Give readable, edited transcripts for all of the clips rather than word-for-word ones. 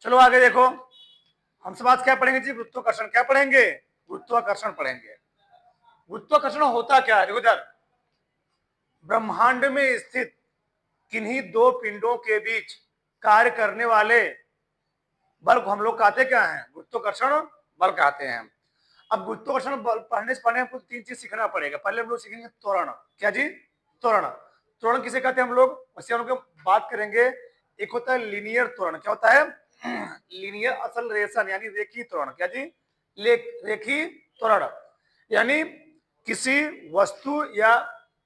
चलो आगे देखो, हम सब आज क्या पढ़ेंगे जी? गुरुत्वाकर्षण। क्या पढ़ेंगे? गुरुत्वाकर्षण पढ़ेंगे। गुरुत्वाकर्षण होता क्या है? देखो इधर, ब्रह्मांड में स्थित किन्हीं दो पिंडों के बीच कार्य करने वाले बल को हम लोग कहते क्या हैं? गुरुत्वाकर्षण बल कहते हैं। अब गुरुत्वाकर्षण बल पढ़ने से पहले हमको तीन चीज सीखना पड़ेगा। पहले हम लोग सीखेंगे त्वरण। क्या जी? त्वरण। त्वरण किसे कहते हैं हम लोग? वैसे हम लोग बात करेंगे। एक होता है लीनियर त्वरण। क्या होता है? लीनियर असेलरेशन यानी रेखीय त्वरण। क्या जी? रेखीय त्वरण यानी किसी वस्तु या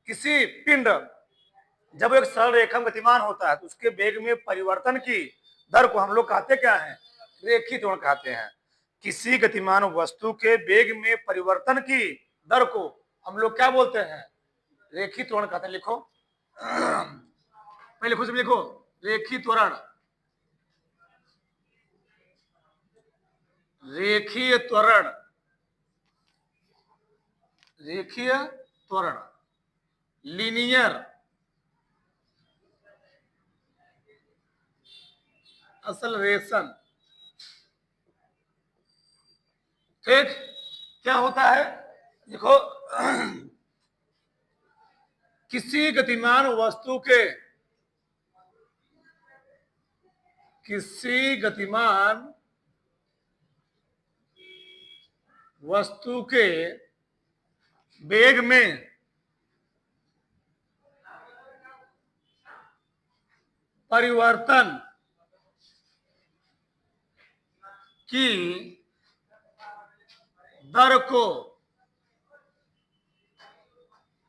किसी पिंड जब एक सरल रेखा में गतिमान होता है तो उसके वेग में परिवर्तन की दर को हम लोग कहते क्या है? रेखीय त्वरण कहते हैं। किसी गतिमान वस्तु के वेग में परिवर्तन की दर को हम लोग क्या बोलते हैं? रेखीय त्वरण कहते हैं। लिखो, पहले लिखो, सब लिखो। रेखीय त्वरण, रेखीय त्वरण, रेखीय त्वरण, लीनियर असेलरेशन। ठीक, क्या होता है? देखो, किसी गतिमान वस्तु के, किसी गतिमान वस्तु के वेग में परिवर्तन की दर को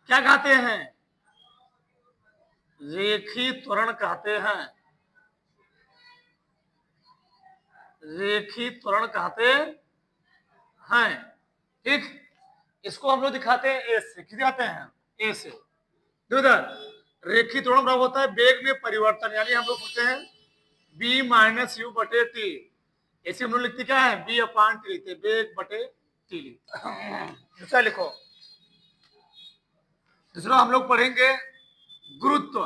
क्या कहते हैं? रेखीय त्वरण कहते हैं। रेखीय त्वरण कहते हैं। ठीक, इसको हम लोग दिखाते हैं ए से। किसे दिखाते हैं? ए से। उधर रेखीय त्वरण बराबर होता है वेग में परिवर्तन, यानी हम लोग पूछते हैं बी माइनस यू बटे टी। ऐसे हम लोग लिखते क्या है? बी अपान टी लिखते, वेग बटे टी लिखते। दूसरा लिखो, दूसरा हम लोग पढ़ेंगे गुरुत्व।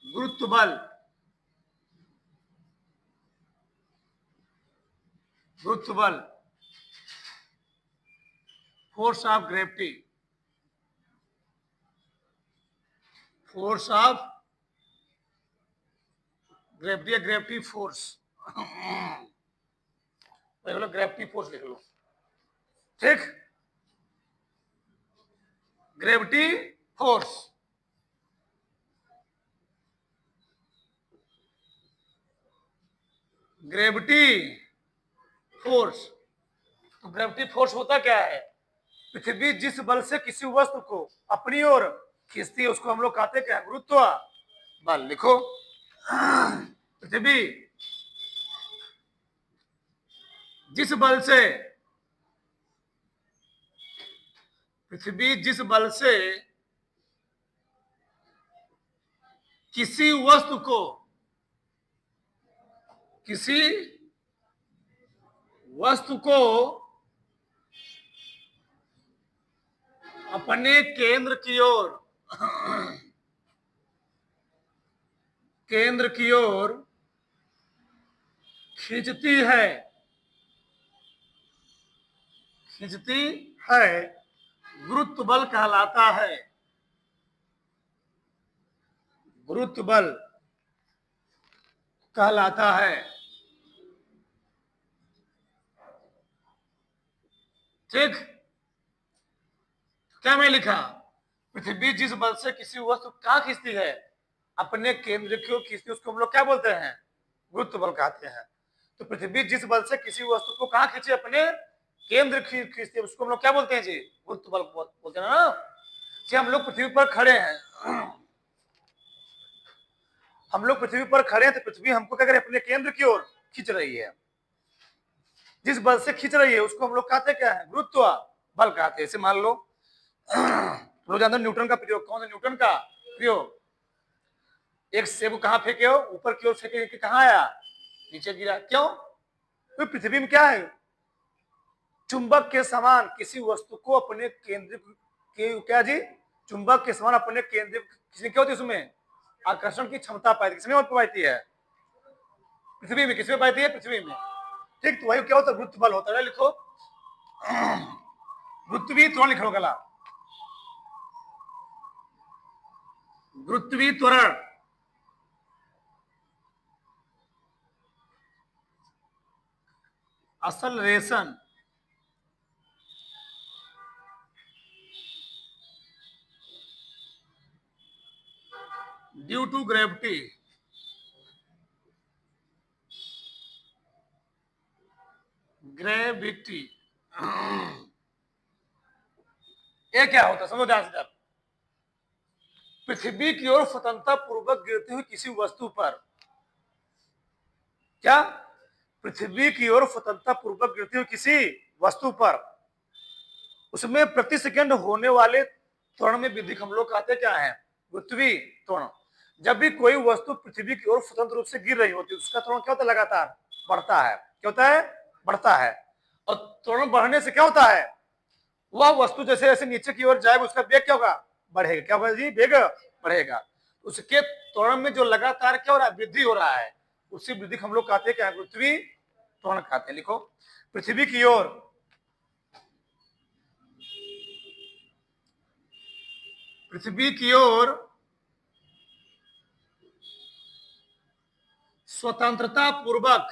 गुरुत्व बल, गुरुत्व बल, force of gravity, force of gravity या ग्रेविटी फोर्स। ग्रेविटी फोर्स लिख लो। ठीक, ग्रेविटी फोर्स, ग्रेविटी फोर्स। तो ग्रेविटी फोर्स होता क्या है? पृथ्वी जिस बल से किसी वस्तु को अपनी ओर खींचती है उसको हम लोग कहते क्या है? गुरुत्व बल। लिखो, पृथ्वी जिस बल से, पृथ्वी जिस बल से किसी वस्तु को, किसी वस्तु को अपने केंद्र की ओर, केंद्र की ओर खींचती है, खींचती है, गुरुत्व बल कहलाता है। गुरुत्व बल कहलाता है। ठीक, क्या मैं लिखा? पृथ्वी जिस बल से किसी वस्तु कहां खींचती है? अपने केंद्र की ओर खींचती है, उसको हम लोग क्या बोलते हैं? गुरुत्व बल कहते हैं। तो पृथ्वी जिस बल से किसी वस्तु को कहां खींचे? अपने केंद्र खींचती है, उसको हम लोग क्या बोलते हैं जी? गुरुत्व बल बोलते हैं ना। जी, हम लोग पृथ्वी पर खड़े हैं, हम लोग पृथ्वी पर खड़े हैं तो पृथ्वी हमको क्या करे? अपने केंद्र की ओर खींच रही है। जिस बल से खींच रही है उसको हम लोग कहते क्या है? गुरुत्व बल कहते हैं। इसे मान लो, लोग जानते हैं न्यूटन का प्रयोग। कौन सा न्यूटन का प्रयोग? एक सेब को कहां फेंके हो? ऊपर की ओर फेंके कि कहां आया? नीचे गिरा। क्यों? तो पृथ्वी में क्या है? चुंबक के समान किसी वस्तु को अपने केंद्र के, क्या जी? चुंबक के समान अपने केंद्र, किसी क्या होती है उसमें? आकर्षण की क्षमता पाई, किसमें पाती है? पृथ्वी में, किसमें पाई है? पृथ्वी में। ठीक, तो वही क्या होता है? गुरुत्व बल होता है। लिखो गुरुत्वीय त्वरण, लिखो गला, गुरुत्वीय त्वरण। Acceleration due to gravity, gravity. ये क्या होता है? समझो ध्यान से। पृथ्वी की ओर स्वतंत्रता पूर्वक गिरती हुई किसी वस्तु पर, क्या? पृथ्वी की ओर स्वतंत्रता पूर्वक गिरती हुई किसी वस्तु पर, उसमें प्रति सेकंड होने वाले त्वरण में वृद्धि हम लोग कहते क्या है? गुरुत्वीय त्वरण। जब भी कोई वस्तु पृथ्वी की ओर स्वतंत्र रूप से गिर रही होती है, उसका त्वरण क्या होता है? लगातार बढ़ता है। क्या होता है? बढ़ता है। और त्वरण बढ़ने से क्या होता है? वह वस्तु जैसे जैसे नीचे की ओर जाएगा, उसका वेग क्या होगा? बढ़ेगा। क्या होगा जी? वेग बढ़ेगा। उसके त्वरण में जो लगातार क्या हो रहा है? वृद्धि हो रहा है। उसी वृद्धि हम लोग कहते हैं क्या? गुरुत्वीय त्वरण कहते हैं। लिखो, पृथ्वी की ओर, पृथ्वी की ओर स्वतंत्रता पूर्वक,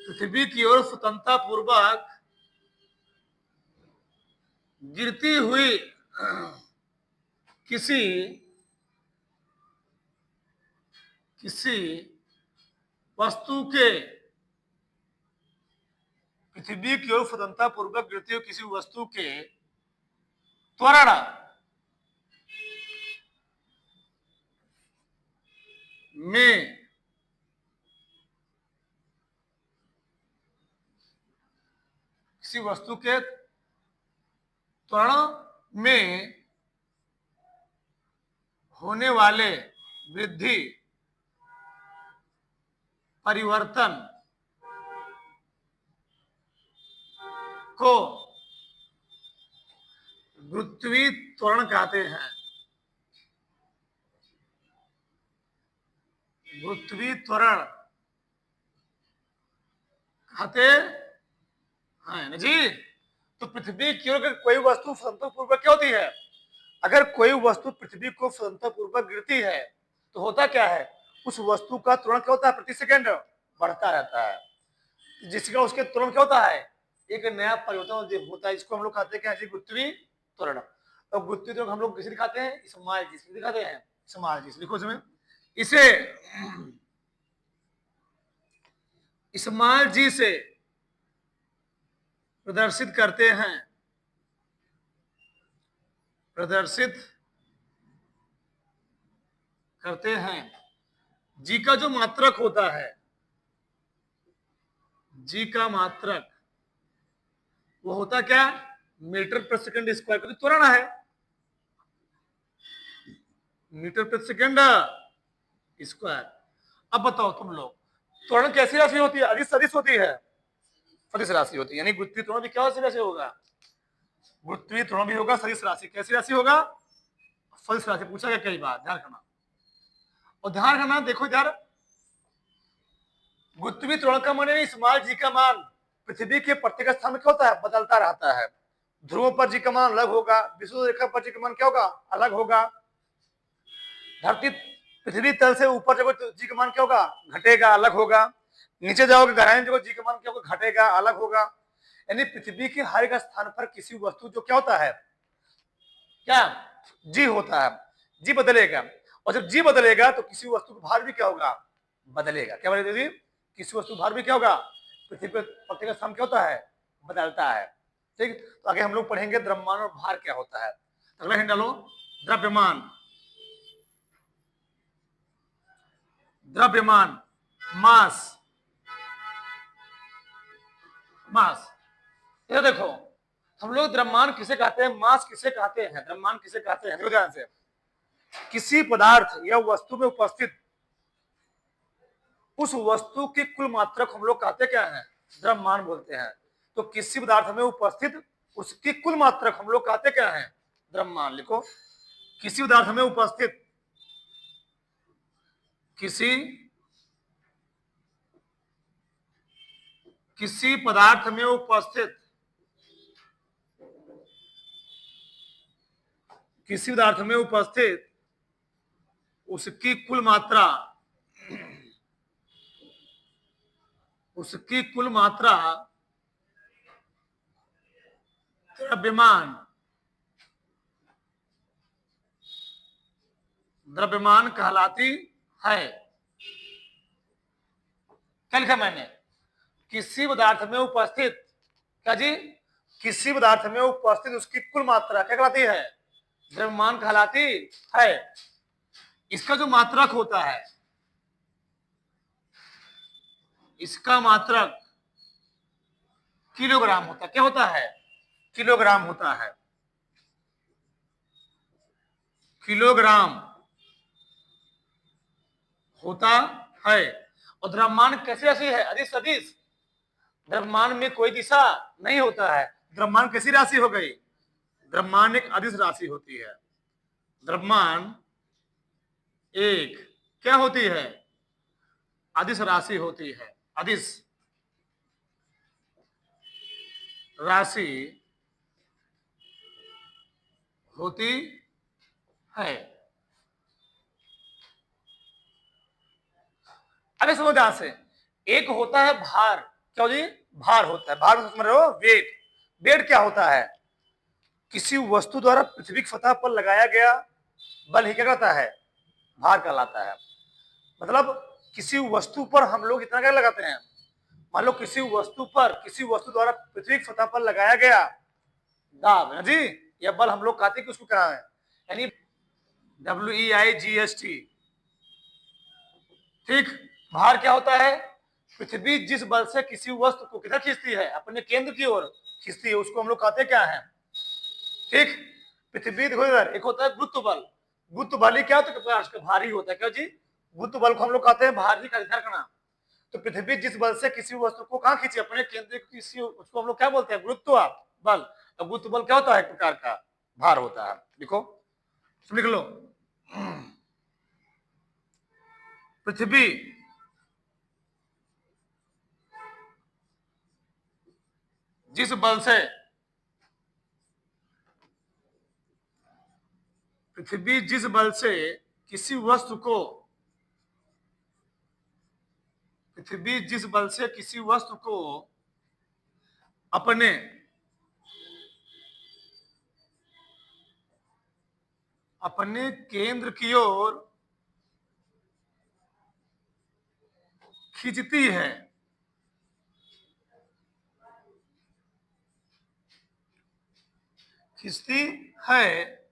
पृथ्वी की ओर स्वतंत्रता पूर्वक गिरती हुई किसी किसी वस्तु के, पृथ्वी की ओर स्वतंत्रता पूर्वक गिरती हुई किसी वस्तु के त्वरण में किसी वस्तु के त्वरण में होने वाले वृद्धि, परिवर्तन को गुरुत्वीय त्वरण कहते हैं। गुरुत्वीय त्वरण कहते हैं ना जी। तो पृथ्वी की ओर कोई वस्तु स्वतंत्रपूर्वक क्या होती है? अगर कोई वस्तु पृथ्वी को स्वतंत्रपूर्वक गिरती है तो होता क्या है? उस वस्तु का त्वरण क्या होता है? प्रति सेकंड बढ़ता रहता है। जिसका उसके त्वरण क्या होता है? एक नया परिवर्तन होता है। इसको हम लोग कहते हैं गुरुत्वीय त्वरण। और गुरुत्वीय त्वरण हम लोग किसे दिखाते हैं? स्मॉल जी से दिखाते हैं। स्मॉल जी, लिखो इसमें, इसे स्मॉल जी से प्रदर्शित करते हैं। प्रदर्शित करते हैं। जी का जो मात्रक होता है, जी का मात्रक वो होता क्या? मीटर प्रति सेकंड स्क्वायर, क्योंकि त्वरण है। मीटर प्रति सेकंड स्क्वायर। अब बताओ तुम लोग, त्वरण कैसी राशि होती है? अदिश सदिश होती है, सदिश राशि होती है। यानी गुरुत्वीय त्वरण भी क्या राशि होगा? गुरुत्वीय त्वरण भी होगा सदिश राशि। कैसी राशि होगा? सदिश राशि। पूछा गया कई बार, ध्यान रखना। और ध्यान रखना, देखो इधर, गुरुत्वीय त्वरण का मान स्मॉल जी का मान पृथ्वी के प्रत्येक स्थान में क्या होता है? बदलता रहता है। ध्रुवों पर जी का मान अलग होगा, विषुवत रेखा पर जी का मान क्या होगा? अलग होगा। धरती, पृथ्वी तल से ऊपर जब जी का मान क्या होगा? घटेगा, अलग होगा। नीचे जाओगे गहराई जगह जी का मान क्या होगा? घटेगा, अलग होगा। यानी पृथ्वी के हर एक स्थान पर किसी वस्तु जो क्या होता है? क्या? जी होता है। जी बदलेगा। और जब जी बदलेगा तो किसी वस्तु का भार भी क्या होगा? बदलेगा। क्या बदलेगा जी? किसी वस्तु भार भी क्या होगा? पृथ्वी पर प्रत्येक स्थान क्या होता है? बदलता है। ठीक, तो आगे हम लोग पढ़ेंगे द्रव्यमान और भार क्या होता है। अगला हिंट डालो, द्रव्यमान। द्रव्यमान, मास, मास। ये देखो, हम लोग द्रव्यमान किसे कहते हैं, मास किसे कहते हैं, द्रव्यमान किसे कहते हैं? ध्यान से, किसी पदार्थ या वस्तु में उपस्थित उस वस्तु की कुल मात्रक हम लोग कहते क्या है? द्रव्यमान बोलते हैं। तो किसी पदार्थ में उपस्थित उसकी कुल मात्रक हम लोग कहते क्या है? द्रव्यमान। लिखो, किसी पदार्थ में उपस्थित किसी किसी पदार्थ में उपस्थित किसी पदार्थ में उपस्थित उसकी कुल मात्रा द्रव्यमान द्रव्यमान कहलाती है। क्या लिखा मैंने? किसी पदार्थ में उपस्थित, क्या जी, किसी पदार्थ में उपस्थित उसकी कुल मात्रा क्या कहलाती है? द्रव्यमान कहलाती है। इसका जो मात्रक होता है, इसका मात्रक किलोग्राम होता है। क्या होता है? किलोग्राम होता है। किलोग्राम होता है। और द्रव्यमान कैसी राशि है? अदिश सदिश। द्रव्यमान में कोई दिशा नहीं होता है। द्रव्यमान कैसी राशि हो गई? द्रव्यमान एक अदिश राशि होती है। द्रव्यमान एक क्या होती है? अदिश राशि होती है। अदिश राशि होती है। अरे समझ यहां से, एक होता है भार। क्या जी? भार होता है। भार समझ रहे हो? वेट। वेट क्या होता है? किसी वस्तु द्वारा पृथ्वी की सतह पर लगाया गया बल ही क्या कहता है? भार कहलाता है। मतलब किसी वस्तु पर हम लोग इतना क्या लगाते हैं? मान लो किसी वस्तु द्वारा पृथ्वी की सतह पर लगाया गया दाब है जी, यह बल हम लोग कहते हैं कि उसको क्या है, यानी WEIGST। ठीक। भार क्या होता है? पृथ्वी जिस बल से किसी वस्तु को किधर खींचती है? अपने केंद्र की ओर खींचती है, उसको हम लोग कहते क्या है? ठीक। पृथ्वी देखो इधर, एक होता है गुरुत्व बल। गुरुत्व बल ही क्या होता है? भारी होता है। क्या जी? गुरुत्व बल को हम लोग कहते हैं भारी का धरकना। तो पृथ्वी जिस बल से किसी वस्तु को कहां खींचे? अपने केंद्र किसी, उसको हम लोग क्या बोलते हैं? गुरुत्व बल। तो गुरुत्व बल क्या होता है? एक प्रकार का भार होता है। लिखो, लिख लो। पृथ्वी जिस बल से पृथ्वी जिस बल से किसी वस्तु को पृथ्वी जिस बल से किसी वस्तु को अपने अपने केंद्र की ओर खींचती है, खींचती है,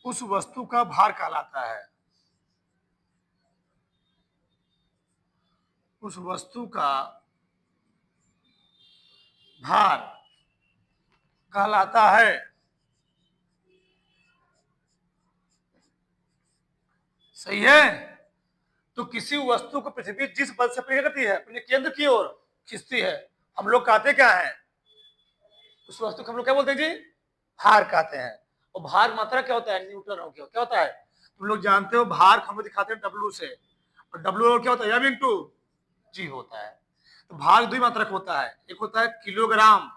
उस वस्तु का भार कहलाता है। उस वस्तु का भार कहलाता है। सही है। तो किसी वस्तु को पृथ्वी जिस बल से क्या करती है? अपने केंद्र की ओर खींचती है, हम लोग कहते क्या है? उस वस्तु को हम लोग क्या बोलते हैं जी? भार कहते हैं। और भार मात्रा क्या होता है? न्यूटन हो गया। क्या होता है? तुम लोग जानते हो भार हम लोग दिखाते हैं W से, और W क्या होता है? M इंटू G होता है। तो भार दो मात्रक होता है, एक होता है kilogram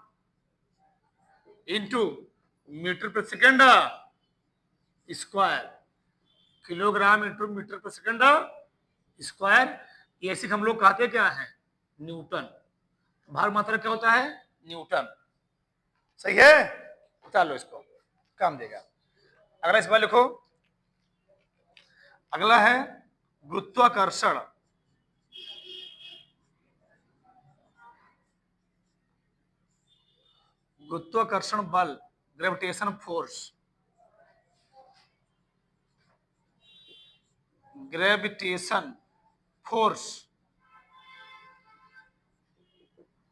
into metre per second square. Kilogram into metre per second square. ये ऐसे हम लोग कहते क्या है? न्यूटन। भार मात्रा क्या होता है? न्यूटन। सही है। चलो इसको काम देगा। अगला इस बार लिखो। अगला है गुरुत्वाकर्षण। गुरुत्वाकर्षण बल, ग्रेविटेशन फोर्स। Gravitation force.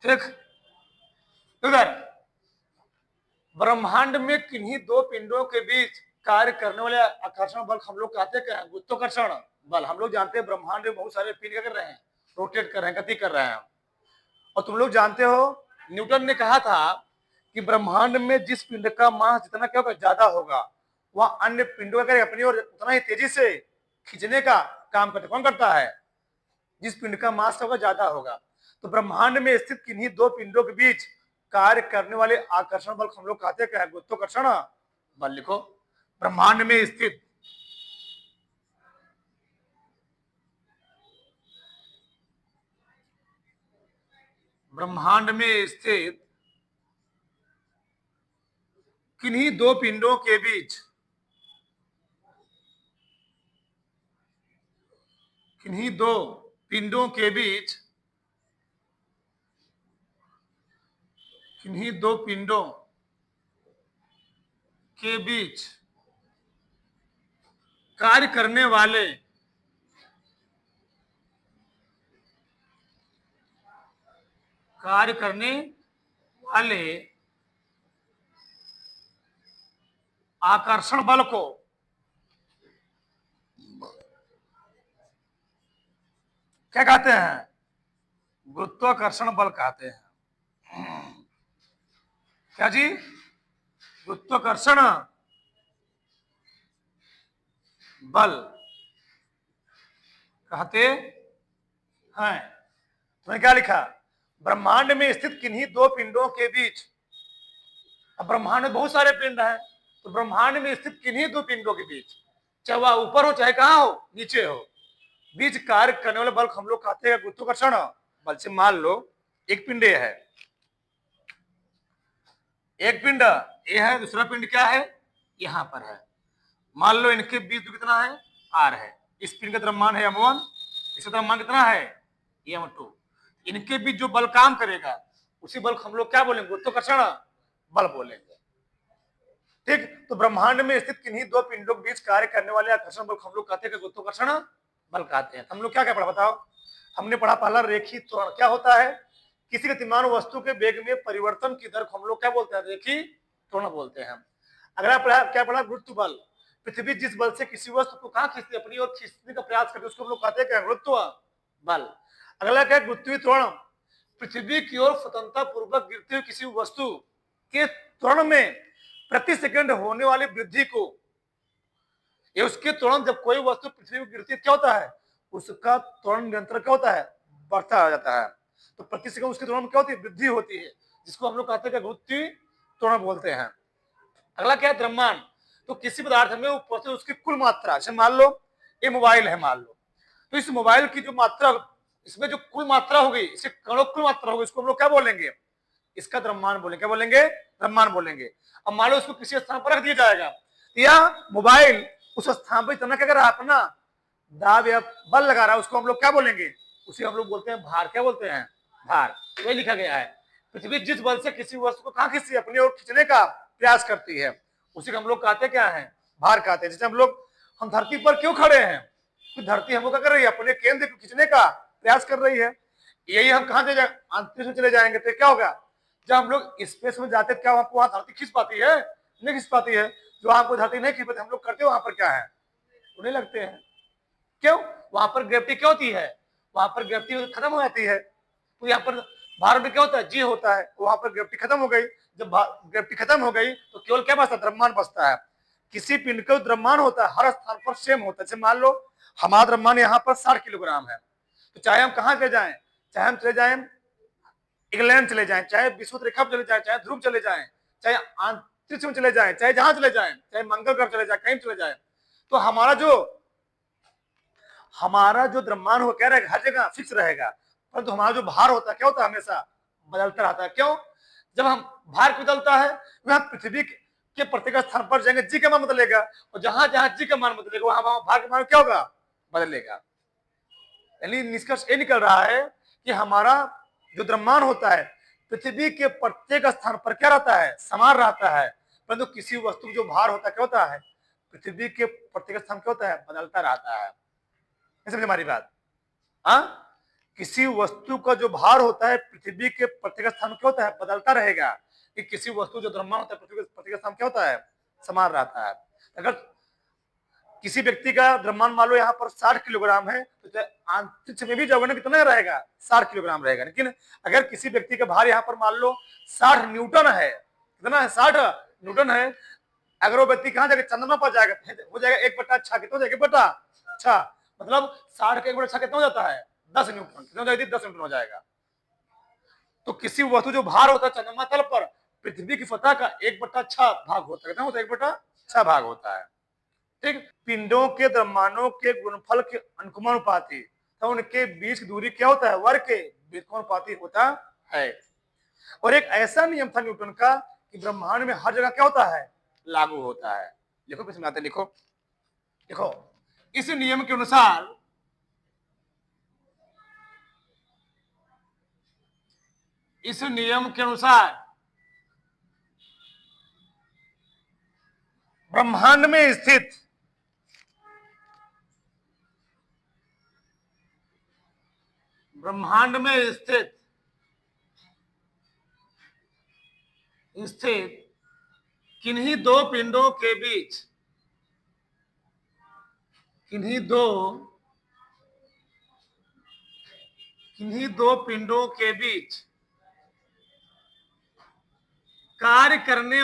ठीक। उधर ब्रह्मांड में किन्हीं दो पिंडों के बीच कार्य करने वाले आकर्षण बल हम लोग कहते हैं गुरुत्वाकर्षण बल। हम लोग जानते हैं ब्रह्मांड में बहुत सारे पिंड क्या कर रहे हैं? रोटेट कर रहे हैं, गति कर रहे हैं। और तुम लोग जानते हो न्यूटन ने कहा था कि ब्रह्मांड में जिस पिंड का मास जितना क्या होगा? ज्यादा होगा, वह अन्य पिंडों का अपनी ओर उतना ही तेजी से खींचने का काम करता कौन करता है? जिस पिंड का मास होगा ज्यादा होगा। तो ब्रह्मांड में स्थित किन्हीं दो पिंडों के बीच कार्य करने वाले आकर्षण बल हम लोग कहते हैं क्या है? गुरुत्वाकर्षण बल। लिखो, ब्रह्मांड में स्थित ब्रह्मांड में स्थित किन्हीं दो पिंडों के बीच किन्हीं दो पिंडों के बीच किन्हीं दो पिंडों के बीच कार्य करने वाले आकर्षण बल को क्या कहते हैं? गुरुत्वाकर्षण बल कहते हैं। क्या जी? गुरुत्वाकर्षण बल कहते हैं। तुमने क्या लिखा? ब्रह्मांड में स्थित किन्हीं दो पिंडों के बीच। अब ब्रह्मांड में बहुत सारे पिंड हैं, तो ब्रह्मांड में स्थित किन्हीं दो पिंडों के बीच, चाहे वह ऊपर हो चाहे कहां हो, नीचे हो, बीच कार्य करने वाले बल हम लोग कहते हैं गुरुत्वाकर्षण बल। से मान लो एक पिंड ये है, एक पिंड ये है, दूसरा पिंड क्या है? यहां पर है। मान लो इनके बीच कितना है? आर है। इस पिंड का द्रव्यमान है m1, इसका द्रव्यमान कितना है? m2। इनके बीच जो बल काम करेगा उसी बल को हम लोग क्या बोलेंगे? गुरुत्वाकर्षण बल बोलेंगे। ठीक, तो ब्रह्मांड में स्थित किन्हीं दो पिंडों के बीच कार्य करने वाले आकर्षण बल को हम लोग कहते हैं गुरुत्वाकर्षण बल कहते हैं। हम लोग क्या क्या पढ़ा बताओ? हमने पढ़ा पहला रेखी त्वरण। क्या होता है? किसी गतिमान वस्तु के वेग में परिवर्तन की दर को हम लोग क्या बोलते हैं? रेखी त्वरण बोलते हैं। अगला पढ़ा क्या पढ़ा? गुरुत्व बल। पृथ्वी जिस बल से किसी वस्तु को कहां खींचती है? अपनी ओर खींचने का प्रयास करती है, उसको हम लोग कहते हैं क्या? गुरुत्व बल। अगला क्या? गुरुत्वीय त्वरण। पृथ्वी की ओर स्वतंत्रता पूर्वक गिरती हुई किसी वस्तु के त्वरण में प्रति सेकंड होने वाली वृद्धि को, ये उसके त्वरण, जब कोई वस्तु पृथ्वी को गिरती है क्या होता है? उसका त्वरण निरंतर क्या होता है? बढ़ता आ जाता है। तो प्रति सेकंड उसके त्वरण में क्या होती है? वृद्धि होती है, जिसको हम लोग कहते हैं गुरुत्वीय त्वरण बोलते हैं। अगला क्या है? द्रव्यमान। तो किसी पदार्थ में उपस्थित उसकी कुल मात्रा, जैसे मान लो ये मोबाइल है, मान लो, तो इस मोबाइल की जो मात्रा, इसमें जो कुल मात्रा होगी, इसे कणों कुल मात्रा होगी, इसको हम लोग क्या बोलेंगे? इसका द्रव्यमान बोलेंगे। क्या बोलेंगे? द्रव्यमान बोलेंगे। अब मान लो उसको किसी स्थान पर रख दिया जाएगा, या मोबाइल उस स्थान पर इतना क्या कर रहा है? अपना दाब या बल लगा रहा है, उसको हम लोग क्या बोलेंगे? उसे हम लोग बोलते हैं भार। क्या बोलते हैं? भार। वही लिखा गया है, पृथ्वी जिस बल से किसी वस्तु को कहां खींचती है? अपनी ओर खींचने का प्रयास करती है, उसी को हम लोग कहते क्या है? भार कहते हैं। जैसे हम धरती पर क्यों खड़े हैं? तो धरती हमको क्या कर रही है? अपने केंद्र को खींचने का प्रयास कर रही है। यही हम कहां से अंतरिक्ष में चले जाएंगे तो क्या होगा? जब हम लोग स्पेस में जाते क्या वहां धरती खींच पाती है? नहीं खींच पाती है। जो वहां को धरती नहीं खींच पाती, हम लोग करते वहां पर क्या है? उन्हें लगते हैं। क्यों? वहां पर ग्रेविटी क्या होती है? वहां पर ग्रेविटी खत्म हो जाती है। तो यहाँ पर भार में क्या होता है? जी होता है। वहां पर ग्रेविटी खत्म हो गई। जब ग्रेविटी खत्म हो गई तो केवल क्या बचता है? द्रव्यमान बचता है। किसी पिंड का द्रव्यमान होता है हर स्थान पर सेम होता है। जैसे मान लो हमारा द्रव्यमान यहाँ पर 60 किलोग्राम है, तो चाहे हम कहाँ चले जाएं, चाहे हम चले जाएं इंग्लैंड चले जाएं, चाहे विषुवत रेखा चले जाएं, चाहे ध्रुव चले जाएं, चाहे अंतरिक्ष में चले जाएं, चाहे जहां चले जाएं, चाहे मंगल ग्रह चले जाएं, कहीं चले जाएं, तो हमारा जो द्रव्यमान हो क्या रहेगा? हर जगह फिक्स रहेगा। परंतु हमारा जो भार होता है क्या होता है? हमेशा बदलता रहता है। क्यों? जब हम भार बदलता है, वह पृथ्वी के प्रत्येक स्थान पर जाएंगे जी का मान बदलेगा, और जहां जहां जी का मान बदलेगा वहां भार का मान क्या होगा? बदलेगा। यानी निष्कर्ष ये निकल रहा है कि हमारा जो द्रव्यमान होता है पृथ्वी के प्रत्येक स्थान पर क्या रहता है? समान रहता है। परंतु किसी वस्तु जो भार होता है क्या होता है? पृथ्वी के प्रत्येक स्थान क्या होता है? बदलता रहता है। समझ हमारी बात? हाँ, किसी वस्तु का जो भार होता है पृथ्वी के प्रत्येक स्थान क्या होता है? बदलता रहेगा। कि किसी वस्तु जो द्रव्यमान होता है पृथ्वी के प्रत्येक स्थान क्या होता है? समान रहता है। अगर किसी व्यक्ति का द्रव्यमान मान लो यहाँ पर 60 किलोग्राम है, तो अंतरिक्ष में भी जाओगे ना कितना रहेगा? 60 किलोग्राम रहेगा। लेकिन अगर किसी व्यक्ति का भार यहाँ पर मान लो 60 न्यूटन है, कितना है? 60 न्यूटन है। अगर वो व्यक्ति कहाँ जाएगा? चंद्रमा पर जाएगा, हो जाएगा 1/6 कितना हो जाएगा? बटा छह, मतलब 60 का 1/6 कितना हो जाता है? 10 न्यूटन। कितना हो जाएगी? 10 न्यूटन हो जाएगा। तो किसी वस्तु जो भार होता है चंद्रमा तल पर पृथ्वी की सतह का 1/6 भाग होता है। कितना होता है? 1/6 भाग होता है। ठीक। पिंडों के द्रव्यमानों के गुणनफल के अनुक्रमानुपाती, तो उनके बीच की दूरी क्या होता है? वर्ग के व्युत्क्रमानुपाती होता है। और एक ऐसा नियम था न्यूटन का कि ब्रह्मांड में हर जगह क्या होता है? लागू होता है। लिखो, फिर समझाते, लिखो। देखो, इस नियम के अनुसार ब्रह्मांड में स्थित किन्हीं दो पिंडों के बीच कार्य करने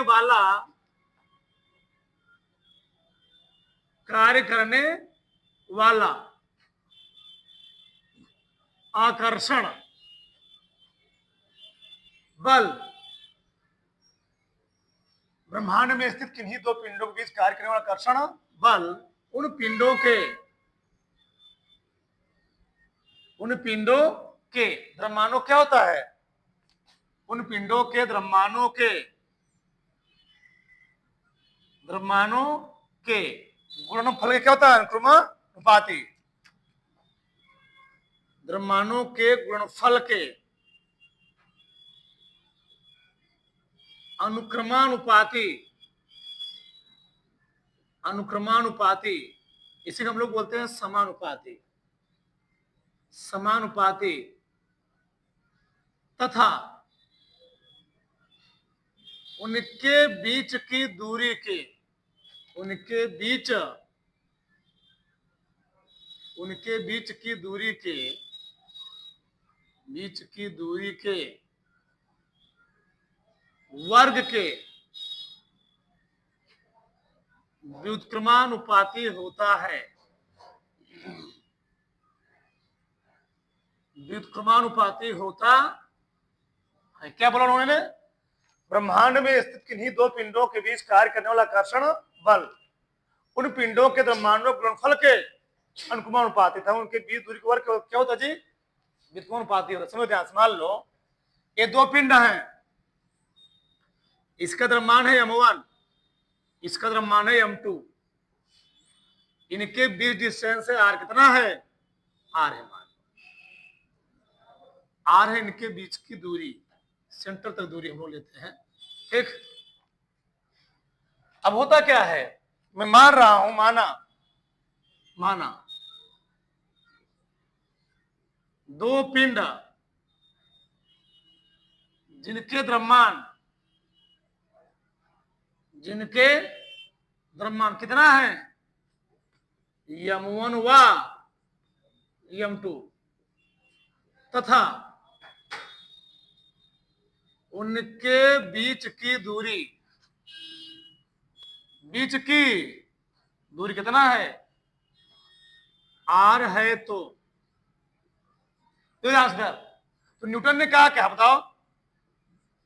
वाला आकर्षण बल, ब्रह्मांड में स्थित किन्हीं दो पिंडों के बीच कार्य करने वाला आकर्षण बल उन पिंडों के द्रव्यमानों क्या होता है? उन पिंडों के द्रव्यमानों के गुणनफल क्या होता है? अनुक्रमानुपाती। द्रव्यमानों के गुणनफल के अनुक्रमानुपाती इसे हम लोग बोलते हैं समानुपाती तथा उनके बीच की दूरी के वर्ग के व्युत्क्रमानुपाती होता है। क्या बोला उन्होंने? ब्रह्मांड में स्थित किन्हीं दो पिंडों के बीच कार्य करने वाला आकर्षण बल उन पिंडों के द्रव्यमानों गुणनफल के अनुक्रमानुपाती था। उनके बीच दूरी का वर्ग क्या होता जी? व्युत्क्रमानुपाती होता। समझ ध्यान से, मान लो ये दो पिंड हैं, इसका द्रव्यमान है m1, इसका द्रव्यमान है m2। इनके बीच डिस्टेंस है r। कितना है? r है। r है इनके बीच की दूरी, सेंटर तक दूरी हम लोग लेते हैं। ठीक। अब होता क्या है, मैं मान रहा हूं, माना दो पिंड जिनके द्रव्यमान कितना है? m1 व m2 तथा उनके बीच की दूरी कितना है? r है। तो न्यूटन ने कहा क्या बताओ?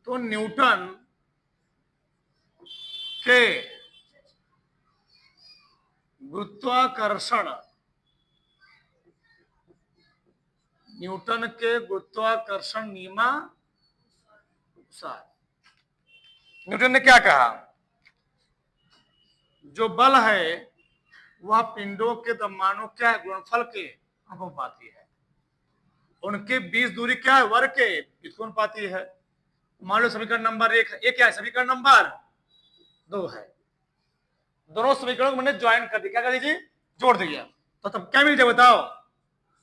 तो न्यूटन के गुरुत्वाकर्षण नियमानुसार न्यूटन ने क्या कहा? जो बल है वह पिंडों के द्रव्यमानों क्या है? गुणनफल के अनुपाती है। उनके बीच दूरी क्या है? वर्ग के व्युत्क्रमानुपाती है। मान लो समीकरण नंबर 1 है, ये क्या है? समीकरण नंबर 2 है। दोनों समीकरणों को मैंने ज्वाइन कर दिया। क्या कर दीजिए? जोड़ दिया। तो तब क्या मिल जाए बताओ?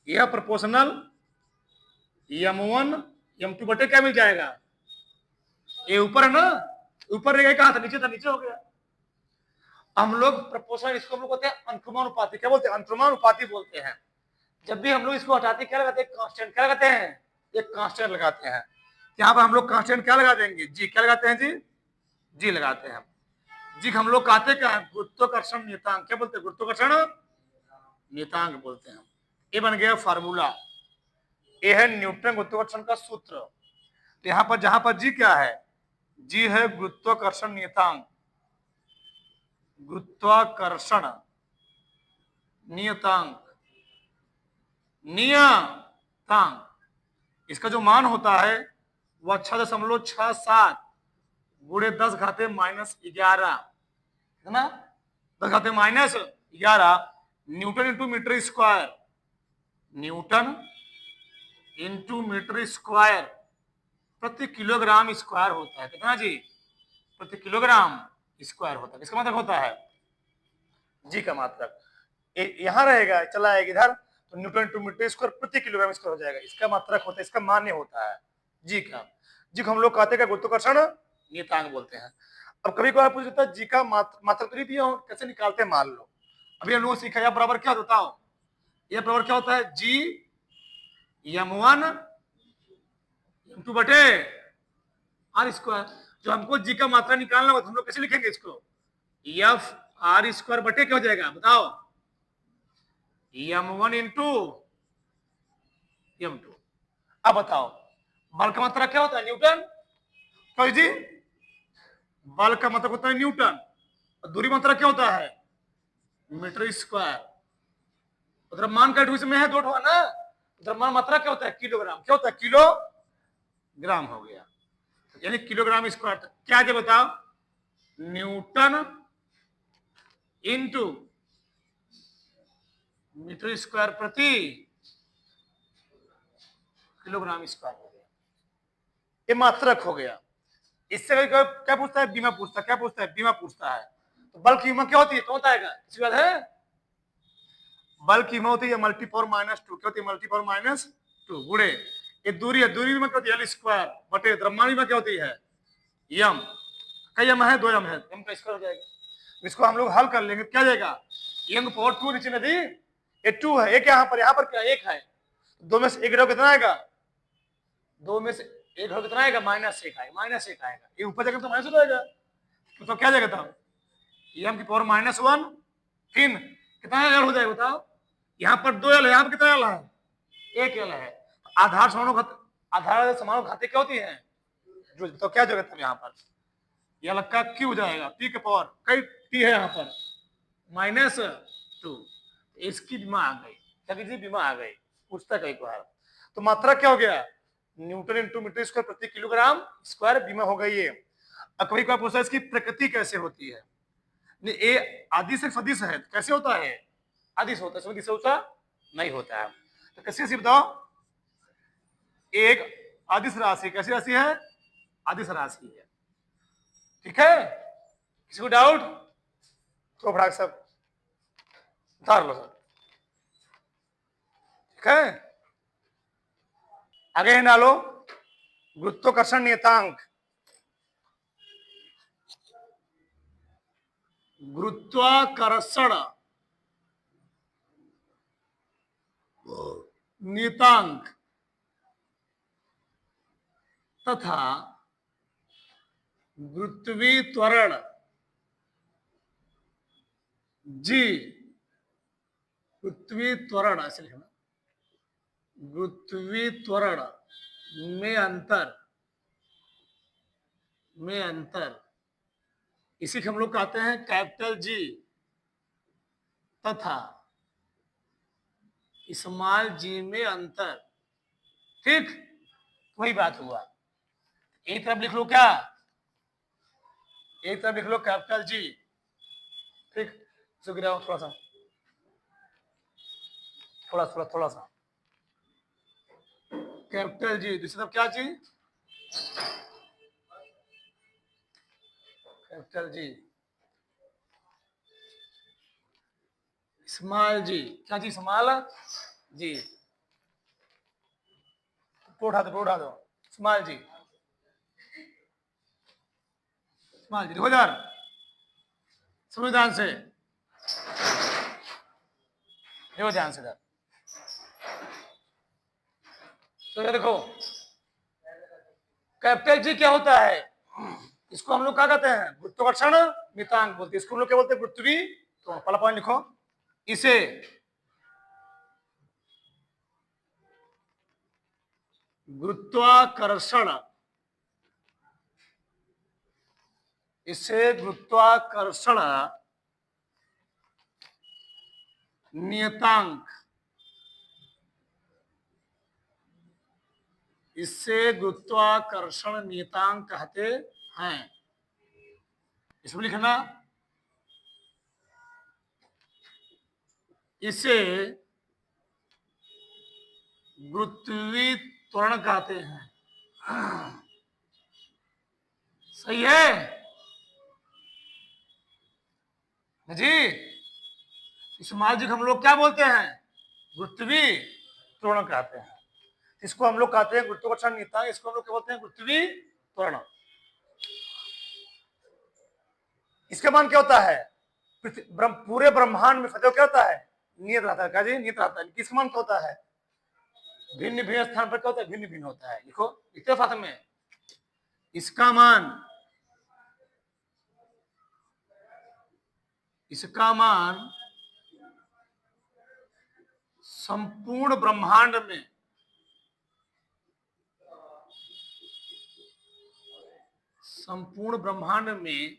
यह प्रोपोर्शनल m1 m2 बटे क्या मिल जाएगा? ये ऊपर है ना, ऊपर रहेगा, कहां था? नीचे था, नीचे हो गया। हम लोग प्रोपोर्शनल, इसको हम लोग बोलते हैं अनुक्रमानुपाती। क्या बोलते हैं? अनुक्रमानुपाती बोलते हैं। जब भी हम लोग इसको हटाते क्या लगाते हैं? कांस्टेंट। क्या लगाते हैं? एक कांस्टेंट लगाते हैं। यहाँ पर हम लोग कांस्टेंट क्या लगा देंगे? जी। क्या लगाते हैं जी? जी लगाते हैं। जी हम लोग कहते क्या है? गुरुत्वाकर्षण नियतांक। क्या बोलते हैं? गुरुत्वाकर्षण नियतांक बोलते हैं। ये बन गया फार्मूला। ये है न्यूटन गुरुत्वाकर्षण का सूत्र। तो यहां पर जहां पर जी क्या है, जी है गुरुत्वाकर्षण नियतांक, गुरुत्वाकर्षण नियतांक, नियतांक। इसका जो मान होता है वह 6.67 गुणे 10⁻⁻11, कितना, 10⁻⁻11 newton into metre square, newton into metre square प्रति किलोग्राम स्क्वायर होता है। कितना जी, प्रति किलोग्राम स्क्वायर होता है। इसका मतलब होता है जी का मात्रक यहां रहेगा, चला आएगा इधर, तो न्यूटन टू मीटर स्क्वायर प्रति किलोग्राम स्क्वायर हो जाएगा। इसका मात्रक होता है, इसका मान्य होता है जी का। जी को हम लोग कहते हैं गुरुत्वाकर्षण नियतांक बोलते हैं। अब कभी कभार पूछ लेता है जी का मात्रक तो नहीं दिया हो, कैसे निकालते हैं, मान लो अभी हम लोग सीखा यह बराबर क्या होता है, यह बराबर क्या होता है, जी m1 m2 बटे आर स्क्वायर। जो हमको जी का मात्रा निकालना हो तो हम लोग कैसे लिखेंगे इसको, एफ आर स्क्वायर बटे क्या हो जाएगा बताओ, m1 इंटू m2। अब बताओ बल का मात्रा क्या होता है, न्यूटन। तो जी बल का मात्रा होता है न्यूटन, और दूरी मात्रा क्या होता है, मीटर स्क्वायर। द्रव्यमान का में है दो ना, द्रव्यमान मात्रा क्या होता है, किलोग्राम। क्या होता है, किलोग्राम हो गया, यानी किलोग्राम स्क्वायर। क्या क्या बताओ, न्यूटन इंटू मीटर स्क्वायर प्रति किलोग्राम स्क्वायर हो गया, ये मात्रक हो गया। इससे क्या पूछता है, बीमा पूछता है। क्या पूछता है, बीमा पूछता है। तो बल की कीमत क्या होती है, तो होता है किसी बात है, बल की कीमत होती है मल्टीपावर -2। क्या होती है, मल्टीपावर -2 गुणे ये दूरी है, दूरी में क्या होती है एल स्क्वायर बटे द्रव्यमान में क्या होती है यम। कई यम है, 2 यम है, यम का स्क्वायर हो जाएगा। इसको हम लोग हल कर लेंगे, क्या जाएगा, यम पावर 2 नीचे नदी, ये 2 है, एक यहाँ पर क्या 1 है, 2 में से 1 रहो कितना आएगा, 2 में से 1 रहो कितना आएगा, -1 आएगा, -1 आएगा। ये ऊपर जाएगा तो माइनस हो जाएगा, तो क्या जाएगा तब, यम की पावर -1 फिर कितना एल हो जाएगा बताओ, यहाँ पर 2 एल है, यहाँ पर कितना एल है, 1 एल है। आधार समाणु खाते क्या होती है, जो तो क्या जगह तब यहाँ पर यह लक्का क्यू हो जाएगा, पी के पावर कई टी है यहाँ पर -2। इसकी बीमा आ गई, क्या कीजिए बीमा आ गई, पूछता कई बार। तो मात्रा क्या हो गया, न्यूटन इंटू मीटर स्क्वायर प्रति किलोग्राम स्क्वायर, बीमा हो गई। ये अब कभी कभार पूछता है इसकी प्रकृति कैसे होती है, ये आदिश सदिश है, कैसे होता है, आदिश होता है, सदिश होता नहीं होता है। तो कैसे बताओ, एक आदिश राशि, कैसी राशि है, आदिश राशि है, ठीक है। किसी को डाउट तो फटाक सब उतार लो सर, ठीक है। आगे है डालो गुरुत्वाकर्षण नियतांक, गुरुत्वाकर्षण नियतांक तथा गुरुत्वीय त्वरण जी, गुरुत्वीय त्वरण ऐसे लिखना, गुरुत्वीय त्वरण में अंतर इसी हम लोग कहते हैं कैपिटल जी तथा स्मॉल जी में अंतर, ठीक, वही बात हुआ। एक तरफ लिख लो क्या, एक तरफ लिख लो कैपिटल जी, ठीक, इसको गिराओ थोड़ा सा, थोड़ा सा कैपिटल जी, दूसरी तरफ क्या जी, कैपिटल जी, स्मॉल जी, क्या जी, स्मॉल जी, उठा दो स्मॉल जी, स्मॉल जी, देखो यार संविधान से देखो ध्यान से, तो ये देखो कैपिटल जी क्या होता है, इसको हम लोग क्या कहते हैं, गुरुत्वाकर्षण नियतांक बोलते हैं। इसको हम लोग क्या बोलते हैं, पृथ्वी। तो पहला पॉइंट लिखो, इसे गुरुत्वाकर्षण, इसे गुरुत्वाकर्षण नियतांक, इससे गुरुत्वाकर्षण नियतांक कहते हैं। इसमें लिखना, इसे गुरुत्वीय त्वरण कहते हैं। सही है जी। इस मार्ग को हम लोग क्या बोलते हैं? गुरुत्वीय त्वरण कहते हैं। इसको हम लोग कहते हैं गुरुत्वाकर्षण नियतांक, इसको हम लोग क्या बोलते हैं? गुरुत्वीय त्वरण। इसका मान क्या होता है? पूरे ब्रह्मांड में सदैव क्या होता है? नियत रहता है। क्या जी? नियत रहता है। किसका मान क्या होता है? भिन्न भिन्न स्थान पर क्या होता है? भिन्न भिन्न होता है। लिखो लिखते साथ में, इसका मान, इसका मान संपूर्ण ब्रह्मांड में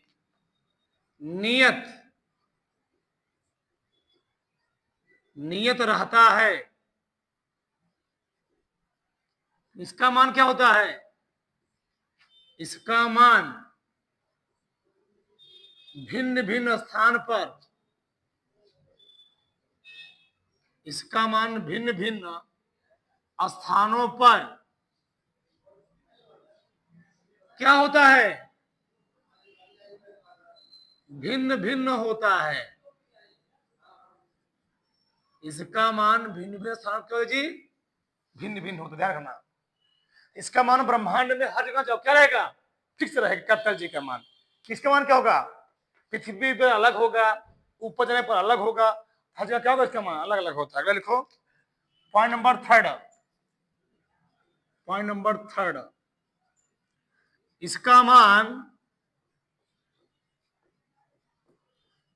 नियत नियत रहता है। इसका मान क्या होता है? इसका मान भिन्न भिन्न स्थान पर, इसका मान भिन्न भिन्न स्थानों पर क्या होता है? भिन्न भिन्न होता है। इसका मान भिन्न भिन्न स्थानों पर जी भिन्न भिन्न होता है। ध्यान रखना, इसका मान ब्रह्मांड में हर जगह जो क्या रहेगा? फिक्स रहेगा। कैपिटल जी का मान। किसका मान क्या होगा? पृथ्वी पर अलग होगा, ऊपर जाने पर अलग होगा, हर जगह क्या होगा? इसका मान अलग अलग होता है। अगला लिखो, पॉइंट नंबर थर्ड, इसका मान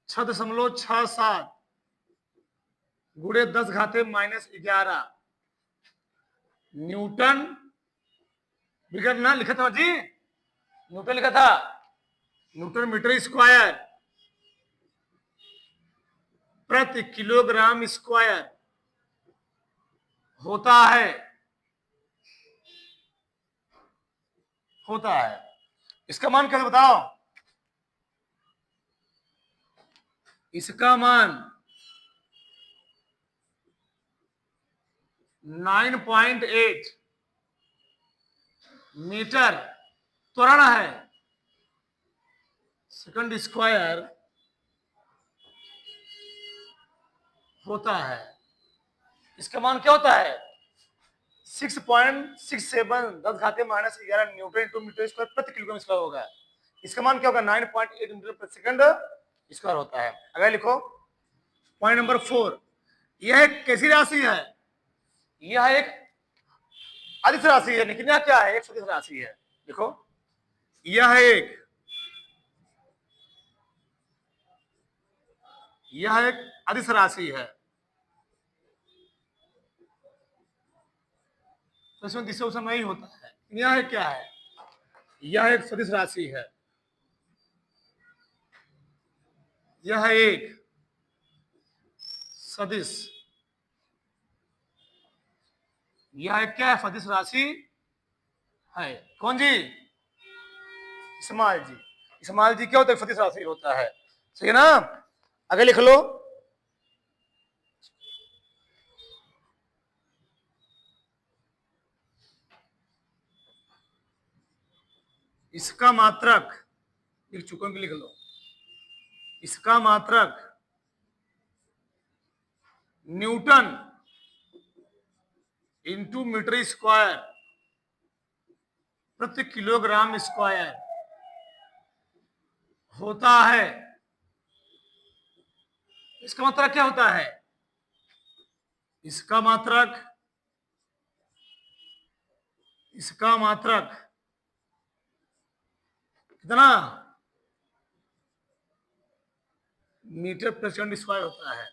6.67 गुणे 10⁻11 न्यूटन, ना लिखा था जी, न्यूटन लिखा था, न्यूटन मीटर स्क्वायर प्रति किलोग्राम स्क्वायर होता है। इसका मान कैसे बताओ? इसका मान 9.8 मीटर त्वरण है सेकंड स्क्वायर होता है। इसका मान क्या होता है? 6.67 10⁻11 न्यूटन इंटू मीटर स्क्वायर प्रति किलोग्राम स्क्वायर होगा। इसका मान क्या होगा? 9.8 मीटर प्रति सेकंड स्क्वायर होता है। अगर लिखो पॉइंट नंबर 4, यह एक कैसी राशि है? यह एक अदिश राशि है। लेकिन यह क्या है? एक सदिश राशि है। देखो, यह एक अदिश राशि है। तो इसमें दिशा उसा नहीं होता है। यह क्या है? यह एक सदिश राशि है। यह एक सदिश, यह एक क्या है? सदिश राशि है। कौन जी? इस्माइल जी। इस्माइल जी क्या होता है? सदिश राशि होता है। सही है ना? आगे लिख लो, इसका मात्रक लिख चुका हूं, लिख लो, इसका मात्रक न्यूटन इंटू मीटर स्क्वायर प्रति किलोग्राम स्क्वायर होता है। इसका मात्रक क्या होता है? इसका मात्रक कितना? मीटर प्रति सेकंड स्क्वायर होता है।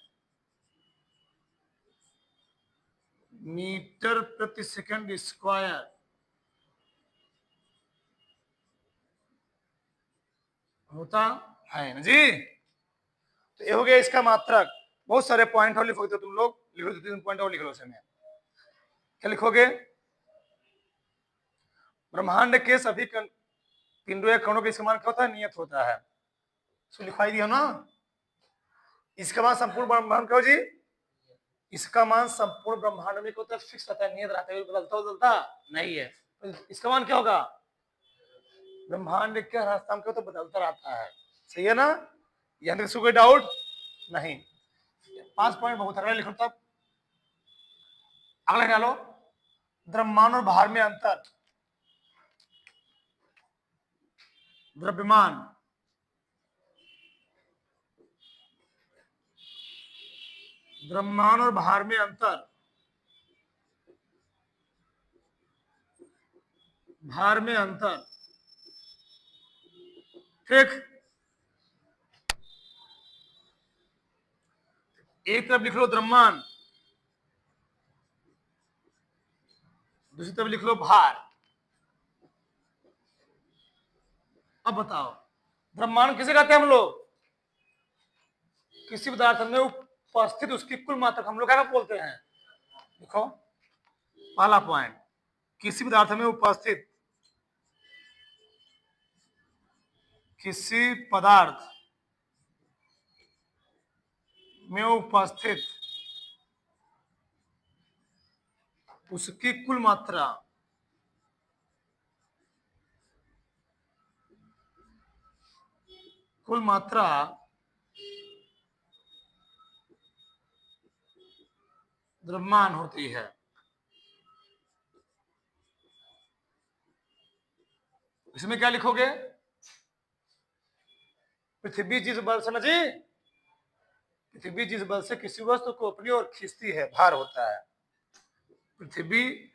मीटर प्रति सेकंड स्क्वायर होता है ना जी। तो ये हो गया इसका मात्रक। बहुत सारे पॉइंट और लिखोगे तो तुम लोग लिखो, 3 पॉइंट और लिख लो इसमें। क्या लिखोगे? ब्रह्मांड के सभी पिंडों या कणों का समान क्या होता है? नियत होता है। सो लिखवाई दिया ना। इसका मान संपूर्ण ब्रह्मांड का जी, इसका मान संपूर्ण ब्रह्मांड में होता है, फिक्स रहता है, नियत रहता है, बदलता बदलता नहीं है। इसका मान क्या होगा? ब्रह्मांड के रास्ता में तो बदलता रहता है। सही है ना? यहां तक कोई डाउट नहीं। 5 पॉइंट बहुत अगला लिखो तब। अगला डालो, द्रव्यमान और भार में अंतर। द्रव्यमान द्रव्यमान और भार में अंतर। भार में अंतर, ठीक। एक तरफ लिख लो द्रव्यमान, दूसरी तरफ लिख लो भार। अब बताओ, द्रव्यमान किसे कहते हैं हम लोग? किसी पदार्थ में उपस्थित उसकी कुल मात्रा हम लोग क्या बोलते हैं? देखो पहला पॉइंट, किसी पदार्थ में उपस्थित, किसी पदार्थ में उपस्थित उसकी कुल मात्रा, कुल मात्रा द्रव्यमान होती है। इसमें क्या लिखोगे? पृथ्वी जिस बल से ना जी, पृथ्वी जिस बल से किसी वस्तु को अपनी ओर खींचती है, भार होता है। पृथ्वी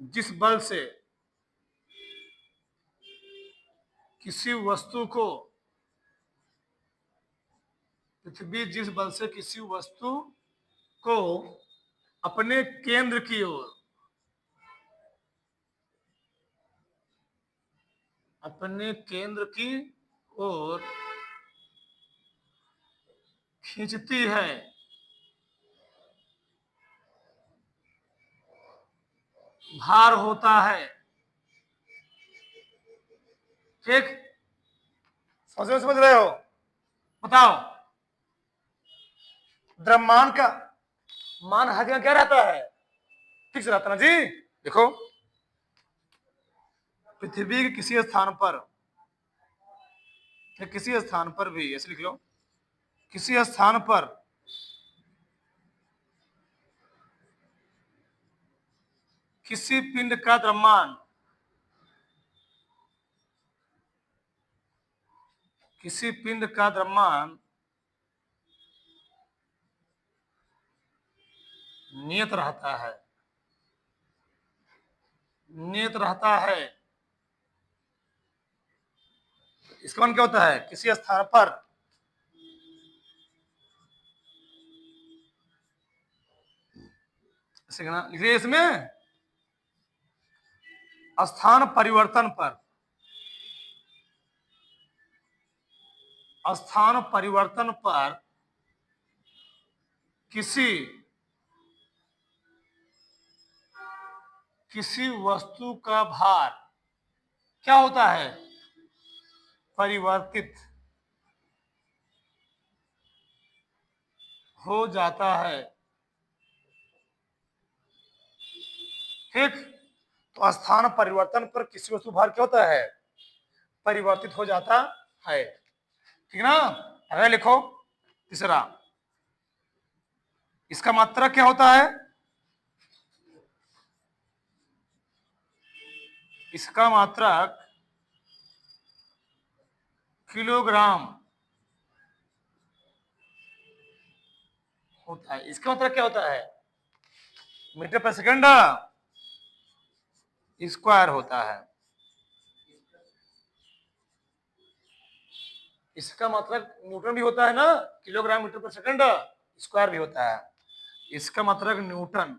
जिस बल से किसी वस्तु को, पृथ्वी जिस बल से किसी वस्तु को अपने केंद्र की ओर, अपने केंद्र की ओर खींचती है, भार होता है। ठीक, समझ रहे हो? बताओ, द्रव्यमान का मान हर जगह क्या रहता है? फिक्स रहता है ना जी। देखो, पृथ्वी के किसी स्थान पर, किसी स्थान पर भी ऐसे लिख लो, किसी स्थान पर किसी पिंड का द्रव्यमान, किसी पिंड का द्रव्यमान नियत रहता है, नियत रहता है। इसका मतलब क्या होता है? किसी स्थान पर लिखिए इसमें, स्थान परिवर्तन पर, स्थान परिवर्तन पर किसी किसी वस्तु का भार क्या होता है? परिवर्तित हो जाता है। ठीक, तो स्थान परिवर्तन पर किसी वस्तु भार क्या होता है? परिवर्तित हो जाता है। ठीक ना? अगर लिखो तीसरा, इसका मात्रा क्या होता है? इसका मात्रक किलोग्राम होता है। इसका मतलब क्या होता है? मीटर पर सेकंड स्क्वायर होता है। इसका मतलब न्यूटन भी होता है ना, किलोग्राम मीटर पर सेकंड स्क्वायर भी होता है। इसका मतलब न्यूटन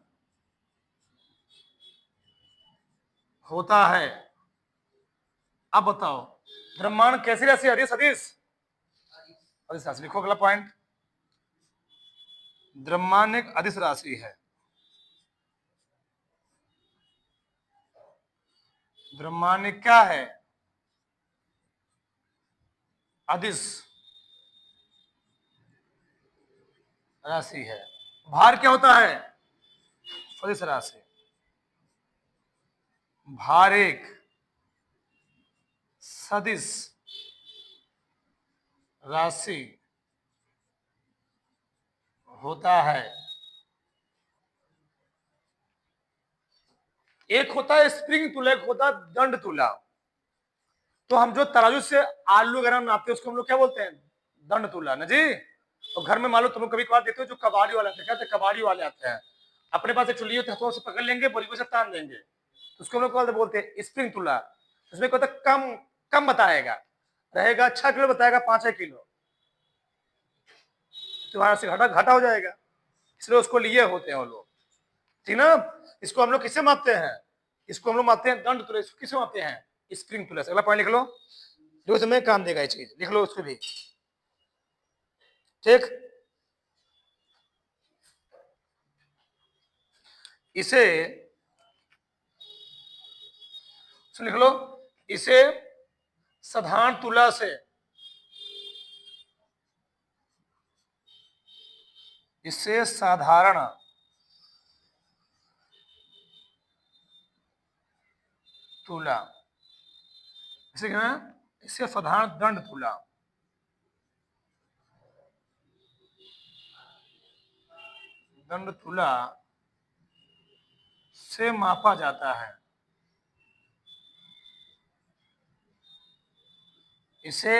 होता है। अब बताओ ब्रह्मांड कैसी राशि है? अदिश अदिश अदिश राशि। लिखो अगला पॉइंट, ब्रह्मांड एक अदिश राशि है। ब्रह्मांड क्या है? अदिश राशि है। भार क्या होता है? सदिश राशि। भार एक सदिश राशि होता है। एक होता है स्प्रिंग तुला, एक होता है दंड तुला। तो हम जो तराजू से आलू वगैरह नापते हैं उसको हम लोग क्या बोलते हैं? दंड तुला ना जी। तो घर में मान लो तुम लोग कभी कभार देखते हो जो कबाड़ी वाले आते हैं, क्या होते हैं? कबाड़ी वाले आते हैं, अपने पास एक चुल्ली होती है, हाथों से पकड़ लेंगे, बोरी से तान देंगे, तो उसको हम लोग बोलते हैं स्प्रिंग तुला। उसमें क्या होता है? कम कम बताएगा, रहेगा 6 किलो बताएगा 5 किलो, तुम्हारा से घाटा घाटा हो जाएगा, इसलिए उसको लिए होते हैं वो लोग, ठीक ना। इसको हम लोग किससे मापते हैं? इसको हम लोग मापते हैं दंड तुला। इसको किससे मापते हैं? स्प्रिंग तुला से। अगला पॉइंट लिख लो, जो समय काम देगा ये चीज, लिख लो उसको भी, ठीक। इसे लिख लो, इसे साधारण तुला से, इसे साधारण तुला, इसे क्या है? इसे साधारण दंड तुला, दंड तुला से मापा जाता है। इसे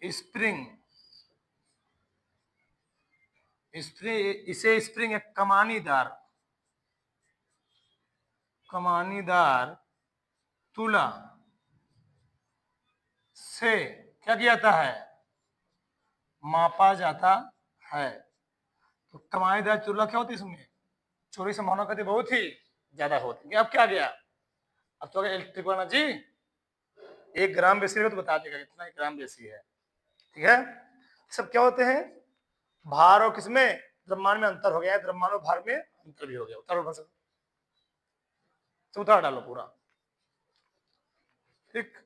स्प्रिंग इसे स्प्रिंग एक कमानीदार तुला से क्या किया जाता है? मापा जाता है। तो कमानीदार तुला क्या होती है? इसमें चोरी संभावना कभी बहुत ही ज्यादा होती है। अब क्या गया? अब तो इलेक्ट्रिक वाला जी 1 ग्राम बेसी है तो बता देगा कितना 1 ग्राम बेसी है, ठीक है। सब क्या होते हैं? भार और किसमें? द्रव्यमान में अंतर हो गया है, द्रव्यमान और भार में अंतर भी हो गया। उतारो उतार डालो पूरा, ठीक।